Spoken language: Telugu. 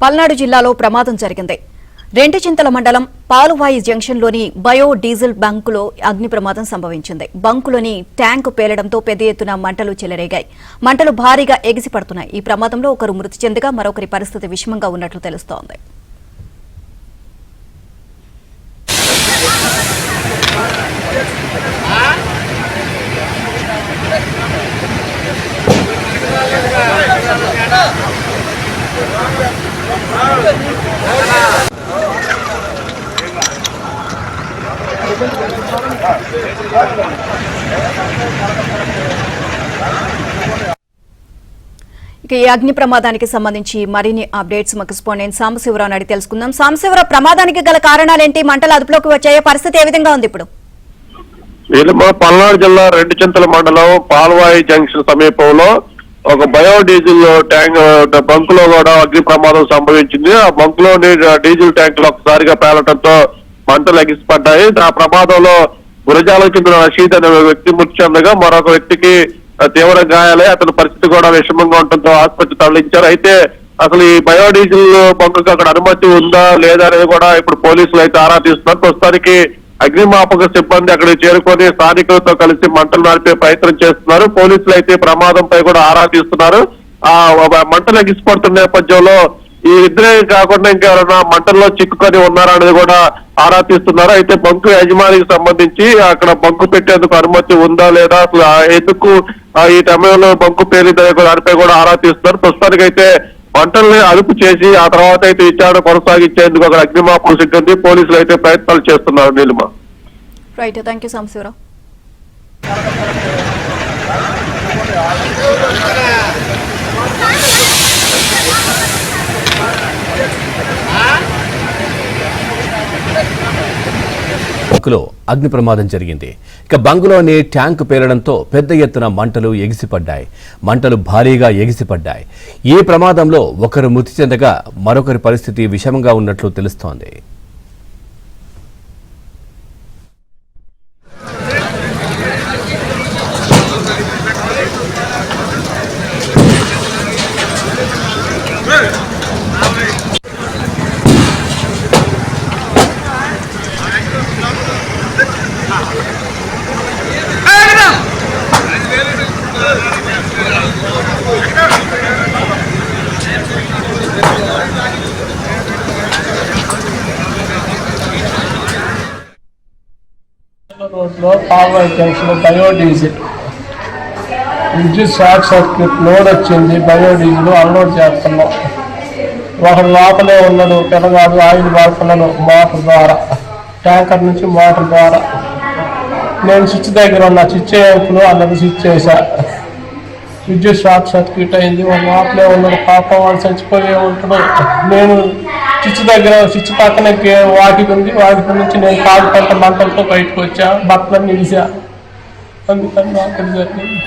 పల్నాడు జిల్లాలో ప్రమాదం జరిగింది. రెంటిచింతల మండలం పాలువాయి జంక్షన్లోని బయో డీజిల్ బంకులో అగ్ని ప్రమాదం సంభవించింది. బంకులోని ట్యాంకు పేలడంతో పెద్ద ఎత్తున మంటలు చెలరేగాయి. మంటలు భారీగా ఎగిసిపడుతున్నాయి. ఈ ప్రమాదంలో ఒకరు మృతి చెందగా మరొకరి పరిస్థితి విషమంగా ఉన్నట్లు తెలుస్తోంది. ఇక ఈ అగ్ని ప్రమాదానికి సంబంధించి మరిన్ని అప్డేట్స్ మాకు స్పాండెంట్ సాంబశివరావు అడిగి తెలుసుకుందాం. సాంబశివరావు, ప్రమాదానికి గల కారణాలేంటి? మంటలు అదుపులోకి వచ్చాయో? పరిస్థితి ఏ విధంగా ఉంది ఇప్పుడు? పల్నాడు జిల్లా రెంటిచింతల మండలం పాల్వాయి జంక్షన్ సమీపంలో ఒక బయోడీజిల్ ట్యాంక్ బంకులో కూడా అగ్ని ప్రమాదం సంభవించింది. ఆ బంకులోని డీజిల్ ట్యాంకులు ఒకసారిగా పేలటంతో మంటలు ఎగిసిపడ్డాయి. ఆ ప్రమాదంలో గురజాలకు చెందిన రషీద్ అనే వ్యక్తి మృతి చెందగా మరొక వ్యక్తికి తీవ్ర గాయాలై అతని పరిస్థితి కూడా విషమంగా ఉండటంతో ఆసుపత్రి తరలించారు. అయితే అసలు ఈ బయోడీజిల్ బంకుకి అక్కడ అనుమతి ఉందా లేదా అనేది కూడా ఇప్పుడు పోలీసులు అయితే ఆరా తీస్తున్నారు. ప్రస్తుతానికి అగ్నిమాపక సిబ్బంది అక్కడికి చేరుకొని స్థానికులతో కలిసి మంటలు నడిపే ప్రయత్నం చేస్తున్నారు. పోలీసులు అయితే ప్రమాదంపై కూడా ఆరా తీస్తున్నారు. ఆ మంటలు ఎగిసిపడుతున్న నేపథ్యంలో ఈ ఇద్దరే కాకుండా ఇంకెవరైనా మంటల్లో చిక్కుకొని ఉన్నారా అనేది కూడా ఆరా తీస్తున్నారు. అయితే బంకు యజమానికి సంబంధించి అక్కడ బంకు పెట్టేందుకు అనుమతి ఉందా లేదా, అసలు ఎందుకు ఈ సమయంలో బంకు పేలిందనే దానిపై కూడా ఆరా తీస్తున్నారు. ప్రస్తుతానికి అయితే మంటల్ని అదుపు చేసి ఆ తర్వాత అయితే విచారణ కొనసాగించేందుకు అక్కడ అగ్నిమాపక సిబ్బంది పోలీసులు అయితే ప్రయత్నాలు చేస్తున్నారు. Neelima. Right, thank you Sambasiva Rao. బంకులో అగ్ని ప్రమాదం జరిగింది. ఇక బంకులోని ట్యాంకు పేలడంతో పెద్ద ఎత్తున మంటలు ఎగిసిపడ్డాయి. మంటలు భారీగా ఎగిసిపడ్డాయి. ఈ ప్రమాదంలో ఒకరు మృతి చెందగా మరొకరి పరిస్థితి విషమంగా ఉన్నట్లు తెలుస్తోంది. రోడ్లో పాల్వాయి జంక్షన్ బయోడీజిల్ విద్యుత్ షార్ట్ సర్క్యూట్ లోడ్ వచ్చింది. బయోడీజిల్ అన్లోడ్ చేస్తున్నాం. ఒకడు లోపలే ఉన్నాడు, పిల్లగాడు ఆయిల్ వాడుతున్నాను మోటార్ ద్వారా, ట్యాంకర్ నుంచి మోటార్ ద్వారా. నేను స్విచ్ దగ్గర ఉన్న స్విచ్ వేయప్పుడు అన్నది స్విచ్ చేశా. విద్యుత్ షార్ట్ సర్క్యూట్ అయింది. వాడు లోపలే ఉన్నాడు, పాపం వాడు చచ్చిపోయే ఉంటాడు. నేను స్విచ్ దగ్గర స్విచ్ పక్కన వాకిలి ఉంది, వాకిలి నుంచి నేను కాలు పంట మంటలతో బయటకు వచ్చా, బట్టలన్నీ నిలిచా. అందుకని నాకు జరిగింది.